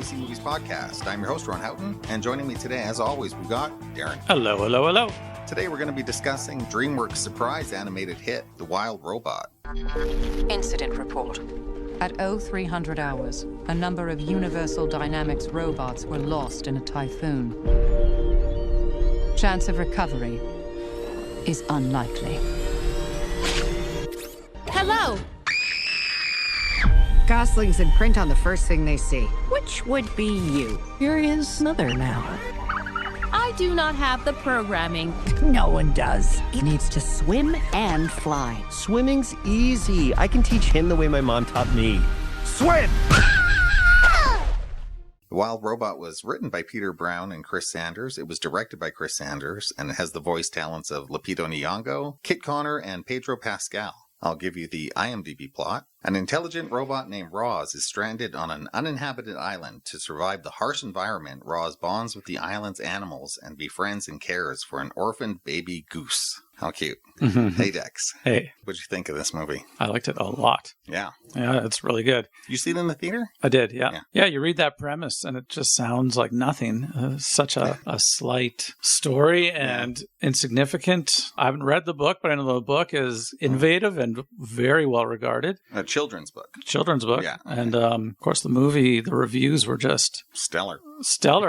See Movies podcast. I'm your host, Ron Houghton, and joining me today, as always, we've got Darren. Hello, hello, hello. Today we're going to be discussing Dreamworks' surprise animated hit, The Wild Robot. Incident report. At 0300 hours, a number of Universal Dynamics robots were lost in a typhoon. Chance of recovery is unlikely. Hello! Goslings in print on the first thing they see. Which would be you? Here is Mother now. I do not have the programming. No one does. He needs to swim and fly. Swimming's easy. I can teach him the way my mom taught me. Swim! The Wild Robot was written by Peter Brown and Chris Sanders. It was directed by Chris Sanders, and it has the voice talents of Lupito Nyong'o, Kit Connor, and Pedro Pascal. I'll give you the IMDb plot. An intelligent robot named Roz is stranded on an uninhabited island. To survive the harsh environment, Roz bonds with the island's animals and befriends and cares for an orphaned baby goose. How cute. Hey, Dex. Hey. What'd you think of this movie? I liked it a lot. Yeah. Yeah, it's really good. You see it in the theater? I did, yeah. Yeah, you read that premise and it just sounds like nothing. Such a slight story and insignificant. I haven't read the book, but I know the book is innovative and very well regarded. A children's book. Children's book. Yeah. And of course the movie, the reviews were just stellar,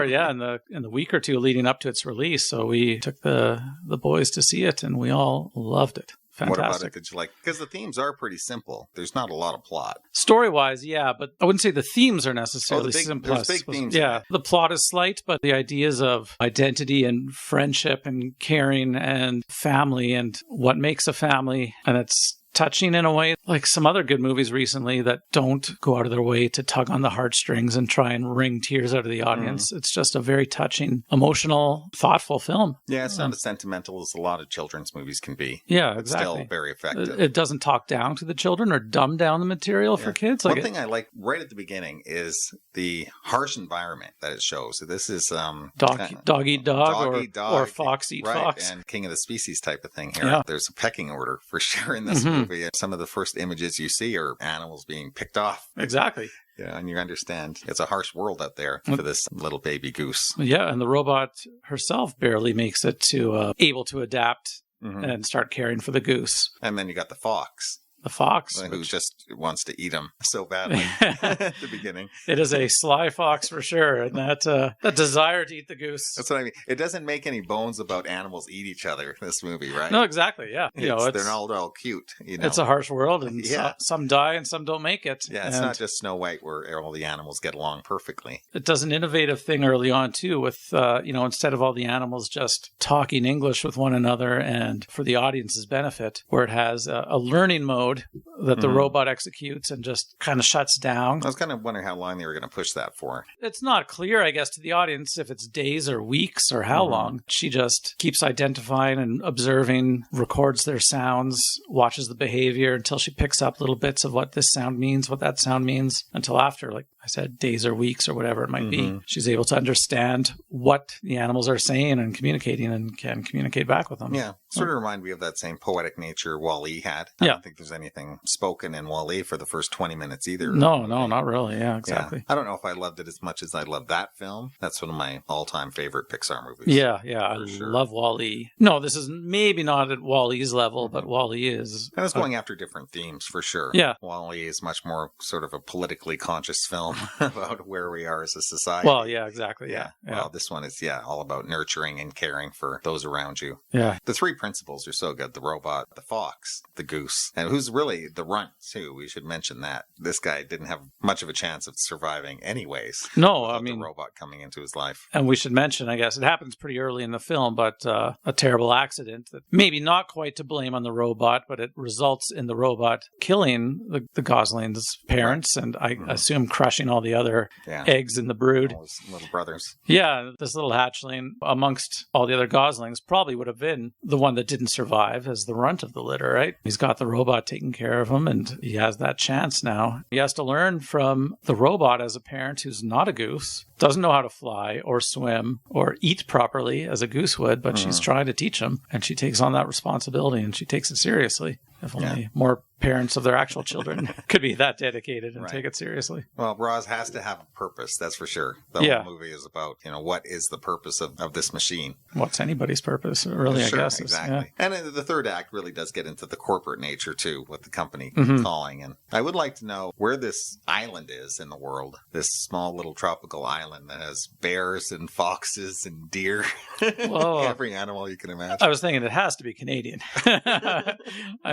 yeah, in the week or two leading up to its release. So we took the boys to see it and we all loved it. Fantastic. What about it did you like? Because the themes are pretty simple. There's not a lot of plot. Story-wise, yeah, but I wouldn't say the themes are necessarily simple. There's big themes. Yeah, the plot is slight, but the ideas of identity and friendship and caring and family and what makes a family, and it's touching in a way like some other good movies recently that don't go out of their way to tug on the heartstrings and try and wring tears out of the audience. It's just a very touching, emotional, thoughtful film. Yeah, it's not as sentimental as a lot of children's movies can be. Yeah, It's exactly. still very effective. It doesn't talk down to the children or dumb down the material for kids. One thing I like right at the beginning is the harsh environment that it shows. So this is dog eat dog, or fox eat fox. And king of the species type of thing here. Yeah. There's a pecking order for sure in this movie. And some of the first images you see are animals being picked off. Exactly. Yeah, and you understand it's a harsh world out there for this little baby goose. Yeah, and the robot herself barely makes it to able to adapt and start caring for the goose. And then you got the fox. The fox. Who just wants to eat him so badly at the beginning. It is a sly fox for sure. And that desire to eat the goose. That's what I mean. It doesn't make any bones about animals eat each other, this movie, right? No, exactly. Yeah. They're not all cute. It's a harsh world and some die and some don't make it. Yeah, it's not just Snow White where all the animals get along perfectly. It does an innovative thing early on too with, instead of all the animals just talking English with one another and for the audience's benefit, where it has a learning mode that the robot executes and just kind of shuts down. I was kind of wondering how long they were going to push that for. It's not clear, I guess, to the audience if it's days or weeks or how long. She just keeps identifying and observing, records their sounds, watches the behavior until she picks up little bits of what this sound means, what that sound means, until after, like I said, days or weeks or whatever it might be. She's able to understand what the animals are saying and communicating and can communicate back with them. Yeah. Sort of remind me of that same poetic nature Wall-E had. I don't think there's anything spoken in Wall-E for the first 20 minutes either. No, not really. Yeah, exactly. Yeah. I don't know if I loved it as much as I loved that film. That's one of my all-time favorite Pixar movies. Yeah. I love Wall-E. No, this is maybe not at Wall-E's level, but Wall-E is. And it's going after different themes for sure. Yeah. Wall-E is much more sort of a politically conscious film about where we are as a society. Well, yeah, exactly. Yeah. Well, this one is, all about nurturing and caring for those around you. Yeah. The three principles are so good. The robot, the fox, the goose, and who's really the runt, too. We should mention that. This guy didn't have much of a chance of surviving anyways. No, I mean, the robot coming into his life. And we should mention, I guess, it happens pretty early in the film, but a terrible accident that maybe not quite to blame on the robot, but it results in the robot killing the Gosling's parents and I assume crushing all the other eggs in the brood. All his little brothers. Yeah, this little hatchling amongst all the other Goslings probably would have been the one that didn't survive as the runt of the litter, right? He's got the robot taking care of him and he has that chance now. He has to learn from the robot as a parent who's not a goose doesn't know how to fly or swim or eat properly as a goose would, but she's trying to teach him, and she takes on that responsibility, and she takes it seriously. If only more parents of their actual children could be that dedicated and take it seriously. Well, Roz has to have a purpose, that's for sure. The whole movie is about, what is the purpose of this machine? What's anybody's purpose, really, I guess. Exactly. And the third act really does get into the corporate nature, too, with the company calling. And I would like to know where this island is in the world, this small little tropical island that has bears and foxes and deer. Every animal you can imagine. I was thinking it has to be Canadian. I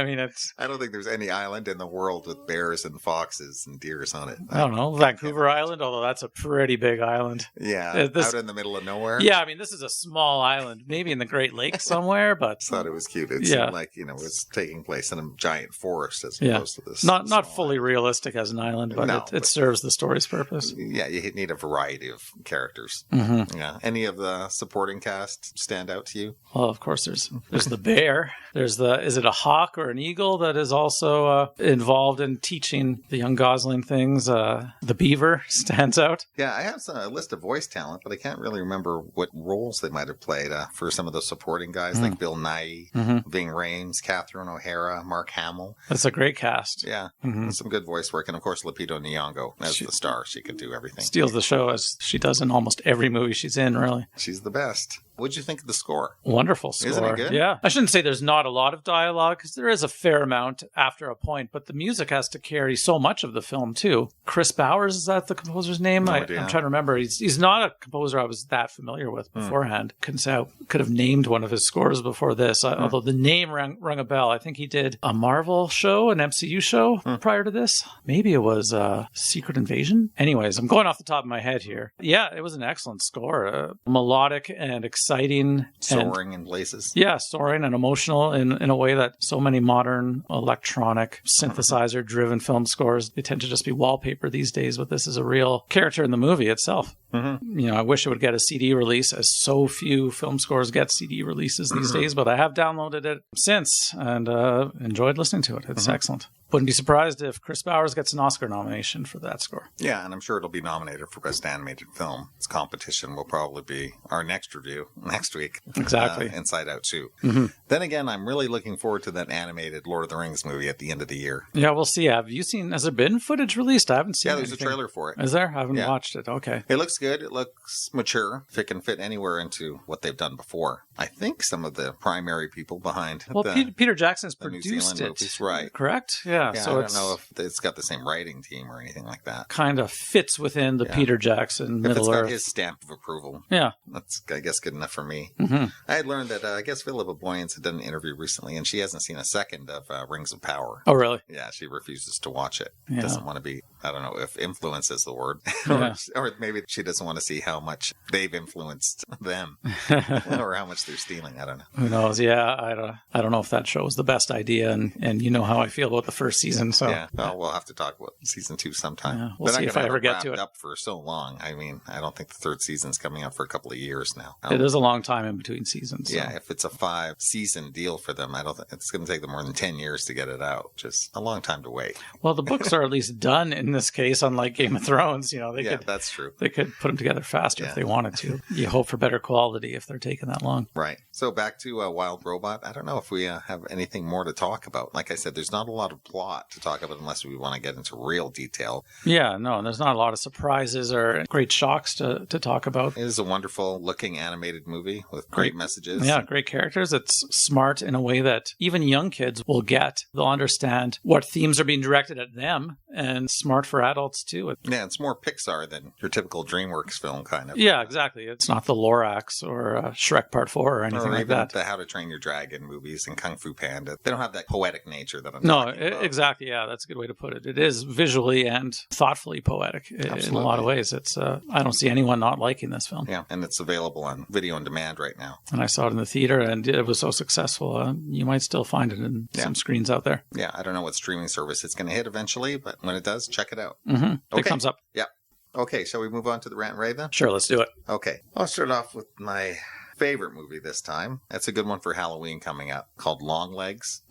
mean, I don't think there's any island in the world with bears and foxes and deers on it. I don't know. Vancouver Island, although that's a pretty big island. Yeah, out in the middle of nowhere. Yeah, I mean, this is a small island, maybe in the Great Lakes somewhere, but... I thought it was cute. It seemed like, it was taking place in a giant forest as opposed to this. Not fully realistic as an island, but it serves the story's purpose. Yeah, you need a variety of characters. Yeah. Any of the supporting cast stand out to you? Well, of course, there's the bear. Is it a hawk or an eagle that is also involved in teaching the young Gosling things? The beaver stands out. Yeah, I have a list of voice talent, but I can't really remember what roles they might have played for some of the supporting guys, like Bill Nighy, Ving Rhames, Catherine O'Hara, Mark Hamill. That's a great cast. Yeah, some good voice work. And, of course, Lupita Nyong'o as the star. She could do everything. Steals the show, as she does in almost every movie she's in, really. She's the best. What'd you think of the score? Wonderful score. Isn't it good? Yeah. I shouldn't say there's not a lot of dialogue, because there is a fair amount after a point, but the music has to carry so much of the film, too. Chris Bowers, is that the composer's name? No I'm idea. trying to remember. He's not a composer I was that familiar with beforehand. Couldn't say I could have named one of his scores before this, although the name rang a bell. I think he did a Marvel show, an MCU show prior to this. Maybe it was Secret Invasion? Anyways, I'm going off the top of my head here. Yeah, it was an excellent score. Melodic and exciting. Soaring in places. Yeah, soaring and emotional in a way that so many modern electronic synthesizer-driven film scores, they tend to just be wallpaper these days, but this is a real character in the movie itself. I wish it would get a CD release, as so few film scores get CD releases these days, but I have downloaded it since and enjoyed listening to it. It's excellent. Wouldn't be surprised if Chris Bowers gets an Oscar nomination for that score. Yeah, and I'm sure it'll be nominated for Best Animated Film. Its competition will probably be our next review next week. Exactly. Inside Out 2. Then again, I'm really looking forward to that animated Lord of the Rings movie at the end of the year. Yeah, we'll see. Has there been footage released? I haven't seen Yeah, there's anything. a trailer for it. Is there? I haven't watched it. Okay. It looks good. It looks mature. If it can fit anywhere into what they've done before. I think some of the primary people behind Peter Jackson's the New produced Zealand it. movies, right? Correct? Yeah. So I don't know if it's got the same writing team or anything like that. Kind of fits within the Peter Jackson If it's Middle got Earth. his stamp of approval. Yeah. That's, I guess, good enough for me. I had learned that, I guess Philippa Boyens had done an interview recently, and she hasn't seen a second of Rings of Power. Oh, really? Yeah, she refuses to watch it. Yeah. Doesn't want to be, I don't know if influence is the word. Yeah. or maybe she doesn't want to see how much they've influenced them or how much they're stealing. I don't know. Who knows? Yeah, I don't know if that show was the best idea, and you know how I feel about the first season. So yeah, well, we'll have to talk about season 2 sometime. Yeah, we'll see if I ever get to it. Up for so long. I mean, I don't think the third season's coming up for a couple of years now. It is a long time in between seasons. So. Yeah, if it's a 5-season deal for them, I don't think it's going to take them more than 10 years to get it out. Just a long time to wait. Well, the books are at least done in this case, unlike Game of Thrones. That's true. They could put them together faster if they wanted to. You hope for better quality if they're taking that long. Right. So back to Wild Robot. I don't know if we have anything more to talk about. Like I said, there's not a lot of plot to talk about unless we want to get into real detail. Yeah, no, and there's not a lot of surprises or great shocks to talk about. It is a wonderful looking animated movie with great messages. Yeah, great characters. It's smart in a way that even young kids will get. They'll understand what themes are being directed at them, and smart for adults too. Yeah, it's more Pixar than your typical DreamWorks film, kind of. Yeah, exactly. It's not the Lorax or Shrek Part 4 or anything like that. The How to Train Your Dragon movies and Kung Fu Panda. They don't have that poetic nature that I'm talking about. No, exactly. Yeah, that's a good way to put it. It is visually and thoughtfully poetic in a lot of ways. It's I don't see anyone not liking this film. Yeah, and it's available on video on demand right now. And I saw it in the theater, and it was so successful. You might still find it in some screens out there. Yeah, I don't know what streaming service it's going to hit eventually, but when it does, check it out. Okay. It comes up. Yeah. Okay, shall we move on to the rant and rave then? Sure, let's do it. Okay. I'll start off with my favorite movie this time. It's a good one for Halloween coming up, called Longlegs.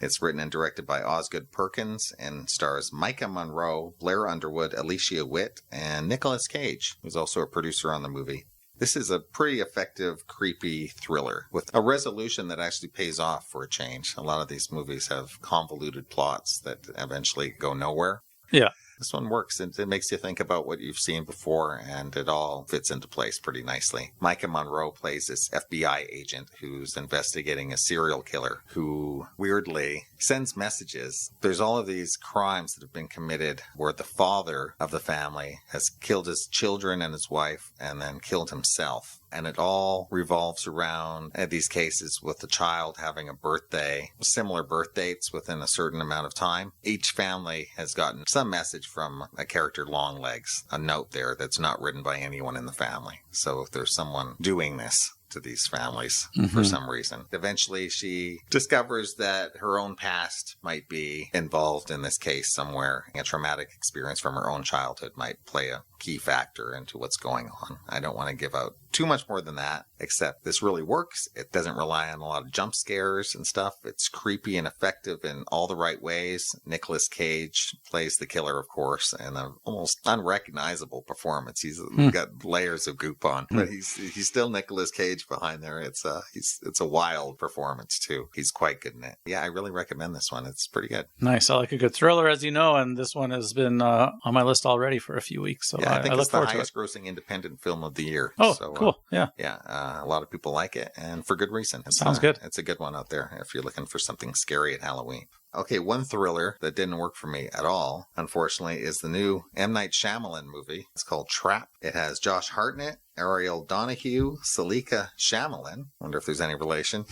It's written and directed by Osgood Perkins and stars Micah Monroe, Blair Underwood, Alicia Witt, and Nicolas Cage, who's also a producer on the movie. This is a pretty effective, creepy thriller with a resolution that actually pays off for a change. A lot of these movies have convoluted plots that eventually go nowhere. Yeah. This one works. It makes you think about what you've seen before, and it all fits into place pretty nicely. Micah Monroe plays this FBI agent who's investigating a serial killer who, weirdly, sends messages. There's all of these crimes that have been committed where the father of the family has killed his children and his wife and then killed himself. And it all revolves around these cases with the child having a birthday, similar birth dates within a certain amount of time. Each family has gotten some message from a character, Longlegs, a note there that's not written by anyone in the family. So if there's someone doing this to these families for some reason. Eventually, she discovers that her own past might be involved in this case somewhere. A traumatic experience from her own childhood might play a key factor into what's going on. I don't want to give out too much more than that, except this really works. It doesn't rely on a lot of jump scares and stuff. It's creepy and effective in all the right ways. Nicolas Cage plays the killer, of course, and an almost unrecognizable performance. He's got layers of goop on, but he's still Nicolas Cage behind there. It's a wild performance too. He's quite good in it. Yeah, I really recommend this one. It's pretty good. Nice. I like a good thriller, as you know, and this one has been on my list already for a few weeks. So yeah, I think I look it's the forward to it. highest grossing independent film of the year. Oh, so, cool. Yeah. Yeah, a lot of people like it, and for good reason. Sounds good. It's a good one out there if you're looking for something scary at Halloween. Okay, one thriller that didn't work for me at all, unfortunately, is the new M. Night Shyamalan movie. It's called Trap. It has Josh Hartnett, Ariel Donahue, Salika Shyamalan, wonder if there's any relation,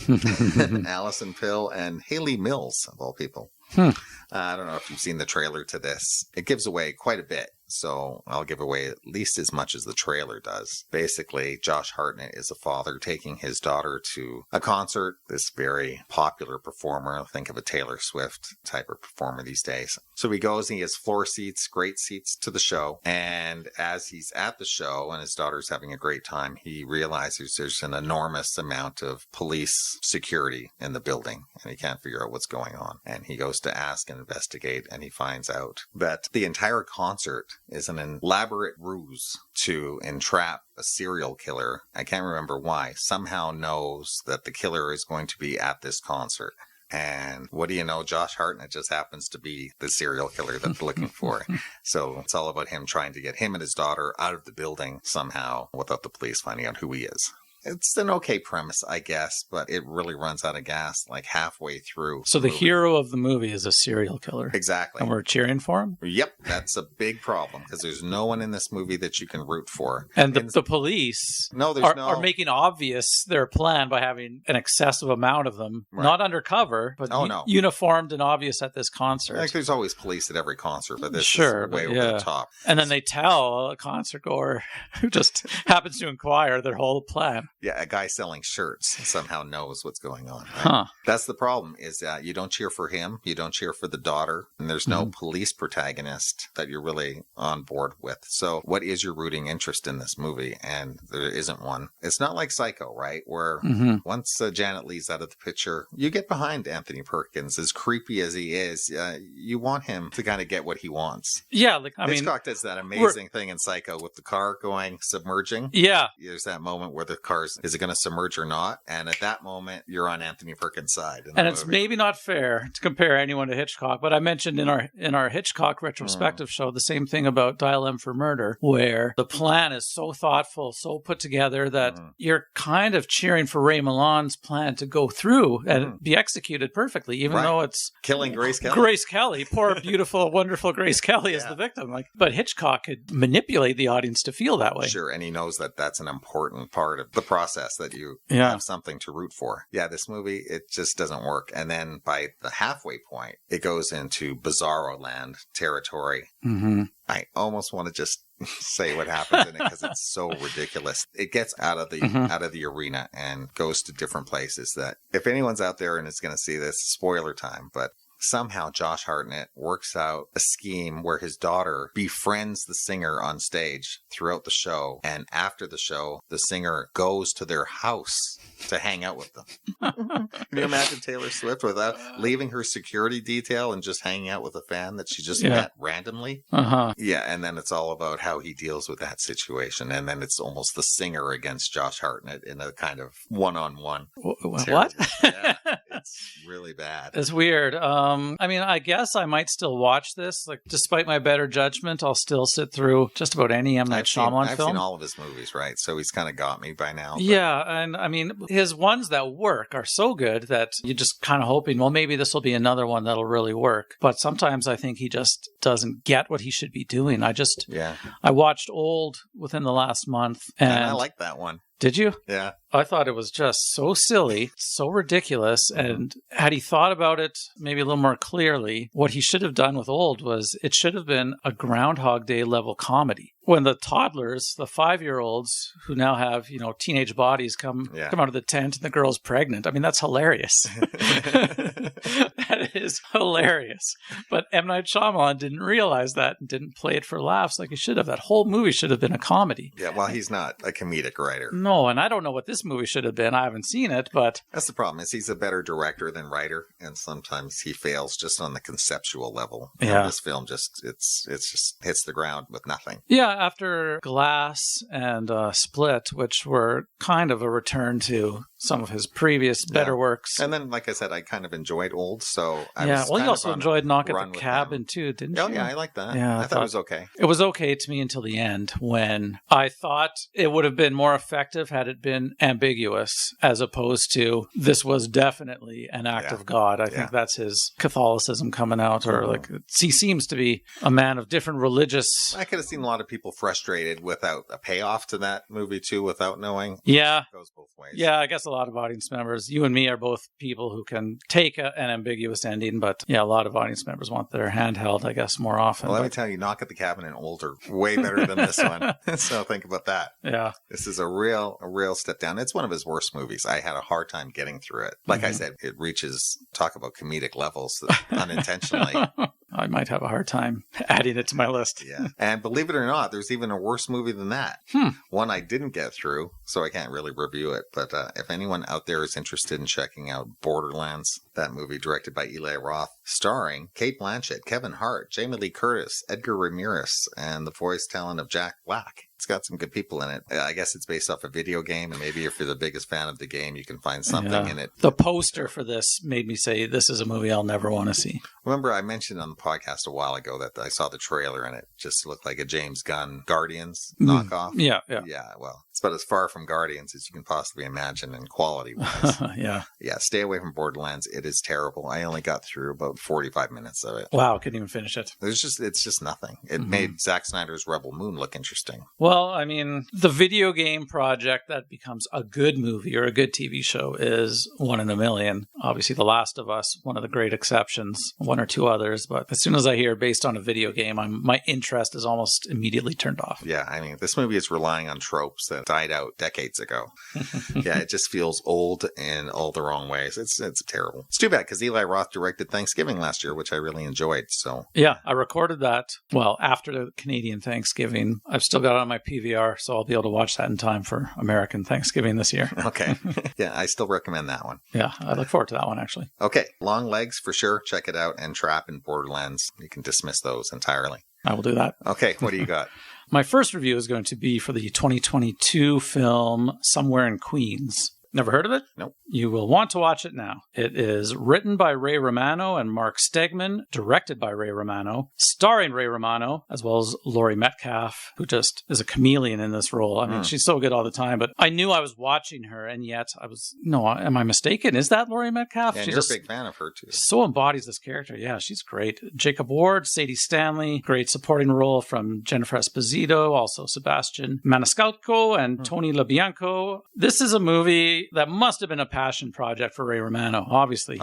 Allison Pill, and Haley Mills, of all people. I don't know if you've seen the trailer to this. It gives away quite a bit, so I'll give away at least as much as the trailer does. Basically, Josh Hartnett is a father taking his daughter to a concert. This very popular performer, think of a Taylor Swift type of performer these days. So he goes and he has floor seats, great seats to the show. And as he's at the show and his daughter's having a great time, he realizes there's an enormous amount of police security in the building and he can't figure out what's going on. And he goes to ask and investigate, and he finds out that the entire concert is an elaborate ruse to entrap a serial killer. I can't remember why. Somehow knows that the killer is going to be at this concert. And what do you know? Josh Hartnett just happens to be the serial killer that they're looking for. So it's all about him trying to get him and his daughter out of the building somehow without the police finding out who he is. It's an okay premise, I guess, but it really runs out of gas like halfway through. So the hero of the movie is a serial killer. Exactly. And we're cheering for him? Yep, that's a big problem because there's no one in this movie that you can root for. And the police are making obvious their plan by having an excessive amount of them, not undercover, but uniformed and obvious at this concert. I think there's always police at every concert, but this is way over the top. And then they tell a concert goer who just happens to inquire their whole plan. Yeah, a guy selling shirts somehow knows what's going on. Right? That's the problem, is that you don't cheer for him, you don't cheer for the daughter, and there's no police protagonist that you're really on board with. So what is your rooting interest in this movie? And there isn't one. It's not like Psycho, right? Where once Janet Leigh's out of the picture, you get behind Anthony Perkins. As creepy as he is, you want him to kind of get what he wants. Yeah, Hitchcock does that amazing thing in Psycho with the car submerging. Yeah. There's that moment where the car is it going to submerge or not? And at that moment, you're on Anthony Perkins' side. And it's maybe not fair to compare anyone to Hitchcock, but I mentioned in our Hitchcock retrospective show the same thing about Dial M for Murder, where the plan is so thoughtful, so put together that you're kind of cheering for Ray Milland's plan to go through and be executed perfectly, even though it's killing Grace Kelly. Grace Kelly, poor, beautiful, wonderful Grace Kelly is the victim. But Hitchcock could manipulate the audience to feel that way. Sure, and he knows that that's an important part of the process, that you have something to root for. Yeah, this movie, it just doesn't work. And then by the halfway point, it goes into Bizarro Land territory. I almost want to just say what happens in it because it's so ridiculous. It gets out of the arena and goes to different places that if anyone's out there and is going to see this, spoiler time, but somehow Josh Hartnett works out a scheme where his daughter befriends the singer on stage throughout the show. And after the show, the singer goes to their house to hang out with them. Can you imagine Taylor Swift without leaving her security detail and just hanging out with a fan that she just met randomly? Yeah, and then it's all about how he deals with that situation. And then it's almost the singer against Josh Hartnett in a kind of one-on-one. What? Yeah, it's really bad. It's weird. I mean, I guess I might still watch this. Like, despite my better judgment, I'll still sit through just about any M. Night Shyamalan film. I've seen all of his movies, right? So he's kind of got me by now. But... Yeah, and I mean, his ones that work are so good that you're just kind of hoping, well, maybe this will be another one that'll really work. But sometimes I think he just doesn't get what he should be doing. I watched Old within the last month. And I like that one. Did you? Yeah. I thought it was just so silly, so ridiculous. And had he thought about it maybe a little more clearly, what he should have done with Old was it should have been a Groundhog Day level comedy. When the toddlers, the 5-year-olds who now have, teenage bodies come out of the tent and the girl's pregnant. I mean, that's hilarious. That is hilarious. But M. Night Shyamalan didn't realize that and didn't play it for laughs like he should have. That whole movie should have been a comedy. Yeah, well, he's not a comedic writer. No, and I don't know what this movie should have been. I haven't seen it, but... That's the problem, is he's a better director than writer, and sometimes he fails just on the conceptual level. Yeah. And this film just hits the ground with nothing. Yeah, after Glass and Split, which were kind of a return to some of his previous better works. And then, like I said, I kind of enjoyed Old, so you also enjoyed Knock at the Cabin, too, didn't you? Oh, yeah, I like that. Yeah, I thought it was okay. It was okay to me until the end, when I thought it would have been more effective had it been ambiguous, as opposed to, this was definitely an act of God. I think that's his Catholicism coming out, or he seems to be a man of different religious... I could have seen a lot of people frustrated without a payoff to that movie, too, without knowing. Yeah. It goes both ways. Yeah, I guess a lot of audience members, you and me are both people who can take an ambiguous ending, but a lot of audience members want their hand held, I guess, more often. Well, let me tell you, Knock at the Cabin and Old are way better than this one. So think about that. Yeah. This is a real step down. It's one of his worst movies. I had a hard time getting through it. Like I said, it reaches, talk about comedic levels unintentionally. I might have a hard time adding it to my list. Yeah. And believe it or not, there's even a worse movie than that. One I didn't get through, so I can't really review it. But if anyone out there is interested in checking out Borderlands, that movie directed by Eli Roth, starring Cate Blanchett, Kevin Hart, Jamie Lee Curtis, Edgar Ramirez, and the voice talent of Jack Black. It's got some good people in it. I guess it's based off a video game, and maybe if you're the biggest fan of the game, you can find something in it. The poster for this made me say, this is a movie I'll never want to see. Remember, I mentioned on the podcast a while ago that I saw the trailer, and it just looked like a James Gunn Guardians knockoff. Yeah, well, it's about as far from Guardians as you can possibly imagine in quality-wise. Yeah, stay away from Borderlands. It is terrible. I only got through about 45 minutes of it. Wow, couldn't even finish it. It's just nothing. It made Zack Snyder's Rebel Moon look interesting. Well, I mean, the video game project that becomes a good movie or a good TV show is one in a million. Obviously, The Last of Us, one of the great exceptions, one or two others. But as soon as I hear based on a video game, my interest is almost immediately turned off. Yeah, I mean, this movie is relying on tropes that died out decades ago. It just feels old in all the wrong ways. It's terrible. It's too bad, because Eli Roth directed Thanksgiving last year, which I really enjoyed. So yeah, I recorded that, after the Canadian Thanksgiving. I've still got it on my PVR, so I'll be able to watch that in time for American Thanksgiving this year. Okay. Yeah, I still recommend that one. Yeah, I look forward to that one, actually. Okay, Longlegs for sure. Check it out. And Trap and Borderlands. You can dismiss those entirely. I will do that. Okay, what do you got? My first review is going to be for the 2022 film Somewhere in Queens. Never heard of it? Nope. You will want to watch it now. It is written by Ray Romano and Mark Stegman, directed by Ray Romano, starring Ray Romano, as well as Laurie Metcalf, who just is a chameleon in this role. I mean, she's so good all the time, but I knew I was watching her, and yet am I mistaken? Is that Laurie Metcalf? Yeah, you're a big fan of her, too. So embodies this character. Yeah, she's great. Jacob Ward, Sadie Stanley, great supporting role from Jennifer Esposito, also Sebastian Maniscalco and Tony LaBianco. This is a movie story that must have been a passion project for Ray Romano. Obviously.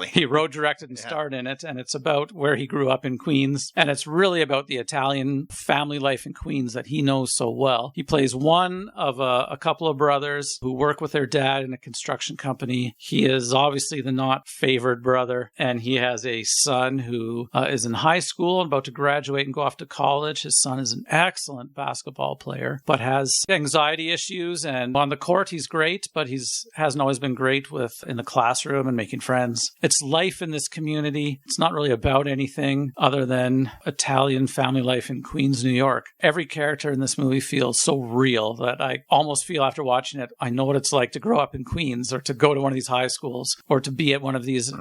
He wrote, directed, and starred in it, and it's about where he grew up in Queens, and it's really about the Italian family life in Queens that he knows so well. He plays one of a couple of brothers who work with their dad in a construction company. He is obviously the not favored brother, and he has a son who is in high school and about to graduate and go off to college. His son is an excellent basketball player, but has anxiety issues, and on the court he's great, but hasn't always been great in the classroom and making friends. It's life in this community. It's not really about anything other than Italian family life in Queens, New York. Every character in this movie feels so real that I almost feel after watching it, I know what it's like to grow up in Queens or to go to one of these high schools or to be at one of these,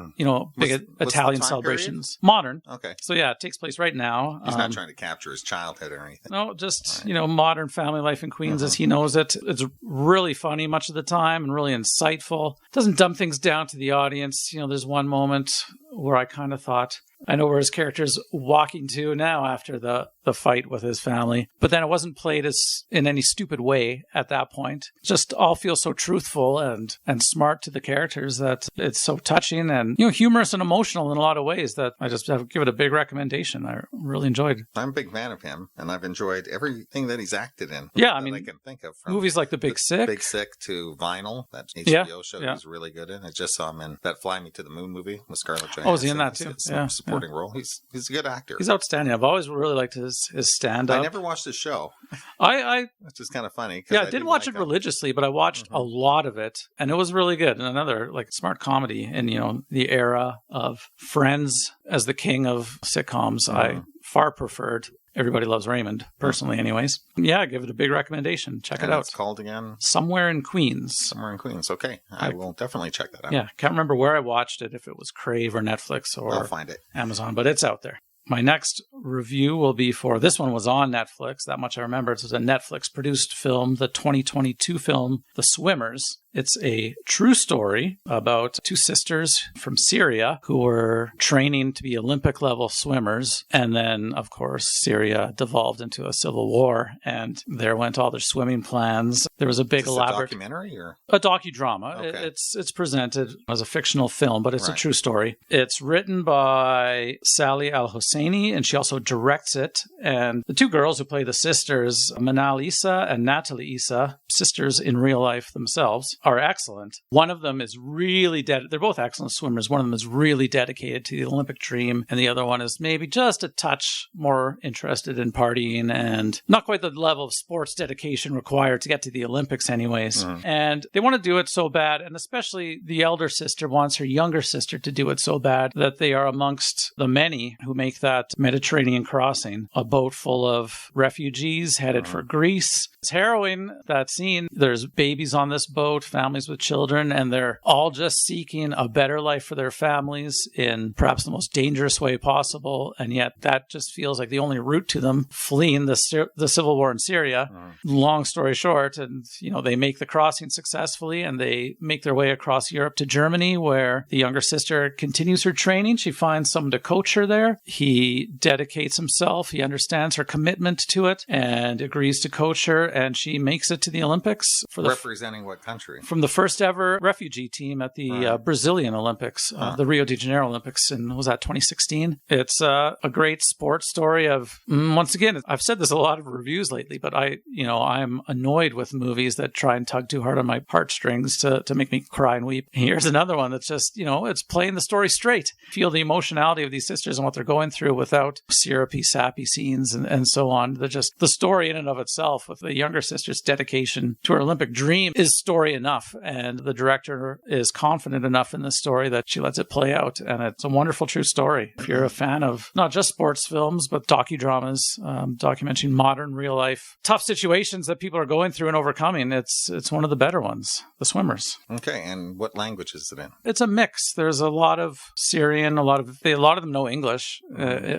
big Italian celebrations. Period? Modern. Okay. So yeah, it takes place right now. He's not trying to capture his childhood or anything. No, just, modern family life in Queens as he knows it. It's really funny much of the time and really insightful. Doesn't dumb things down to the audience. There's one moment where I kind of thought, I know where his character's walking to now after the fight with his family, but then it wasn't played as in any stupid way at that point. Just all feels so truthful and smart to the characters that it's so touching and humorous and emotional in a lot of ways that I just have to give it a big recommendation. I really enjoyed. I'm a big fan of him, and I've enjoyed everything that he's acted in. Yeah, I can think of from movies like The Big Sick. Big Sick to Vinyl, that HBO show he's really good in. I just saw him in that Fly Me to the Moon movie with Scarlett Johansson. Oh, is he in that too? Supporting role. He's a good actor. He's outstanding. I've always really liked his stand-up. I never watched his show. Which is kind of funny. Yeah, I did watch it religiously, but I watched a lot of it, and it was really good. And another smart comedy in the era of Friends as the king of sitcoms. I far preferred Everybody Loves Raymond, personally, anyways. Yeah, give it a big recommendation. Check it out. It's called again? Somewhere in Queens. Somewhere in Queens. Okay. I will definitely check that out. Yeah, can't remember where I watched it, if it was Crave or Netflix or I'll find it. Amazon, but it's out there. My next review will be for, this one was on Netflix, that much I remember. It was a Netflix-produced film, the 2022 film, The Swimmers. It's a true story about two sisters from Syria who were training to be Olympic-level swimmers. And then, of course, Syria devolved into a civil war, and there went all their swimming plans. There was a big elaborate... a documentary or? A docudrama. Okay. It's presented as a fictional film, but it's a true story. It's written by Sally Al-Hosseini, and she also directs it. And the two girls who play the sisters, Manal Issa and Natalie Issa, sisters in real life themselves, are excellent. One of them is really they're both excellent swimmers. One of them is really dedicated to the Olympic dream, and the other one is maybe just a touch more interested in partying and not quite the level of sports dedication required to get to the Olympics anyways. And they want to do it so bad, and especially the elder sister wants her younger sister to do it so bad that they are amongst the many who make that Mediterranean crossing, a boat full of refugees headed for Greece. It's harrowing, that scene. There's babies on this boat, families with children, and they're all just seeking a better life for their families in perhaps the most dangerous way possible. And yet that just feels like the only route to them, fleeing the civil war in Syria. Long story short, and they make the crossing successfully, and they make their way across Europe to Germany, where the younger sister continues her training. She finds someone to coach her there. He dedicates himself. He understands her commitment to it and agrees to coach her, and she makes it to the Olympics. Representing what country? From the first ever refugee team at the Brazilian Olympics, the Rio de Janeiro Olympics in, 2016? It's a great sports story of, once again, I've said this a lot of reviews lately, but I'm annoyed with movies that try and tug too hard on my heartstrings to make me cry and weep. Here's another one that's just, it's playing the story straight. Feel the emotionality of these sisters and what they're going through without syrupy, sappy scenes and so on. They're just, the story in and of itself with the younger sister's dedication to her Olympic dream is story enough. And the director is confident enough in the story that she lets it play out. And it's a wonderful true story. If you're a fan of not just sports films, but docudramas, documenting modern real life, tough situations that people are going through and overcoming, it's one of the better ones, The Swimmers. Okay. And what language is it in? It's a mix. There's a lot of Syrian, a lot of them know English,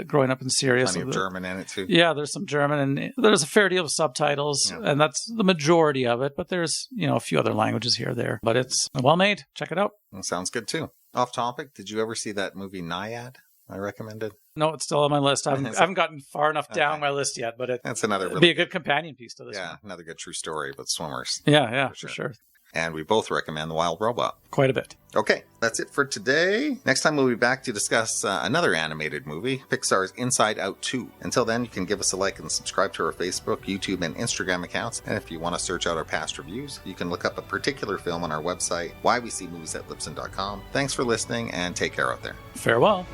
growing up in Syria. Plenty of German in it too. Yeah, there's some German, and there's a fair deal of subtitles, and that's the majority of it, but there's, a few other languages here or there. But it's well made. Check it out. That sounds good too. Off topic, did you ever see that movie Naiad I recommended? No, it's still on my list. I haven't gotten far enough down my list yet, but that's another it'd be a good companion piece to this one. Another good true story about swimmers. Yeah, for sure. And we both recommend The Wild Robot. Quite a bit. Okay, that's it for today. Next time we'll be back to discuss another animated movie, Pixar's Inside Out 2. Until then, you can give us a like and subscribe to our Facebook, YouTube, and Instagram accounts. And if you want to search out our past reviews, you can look up a particular film on our website, whyweseemovies@libsyn.com. Thanks for listening, and take care out there. Farewell.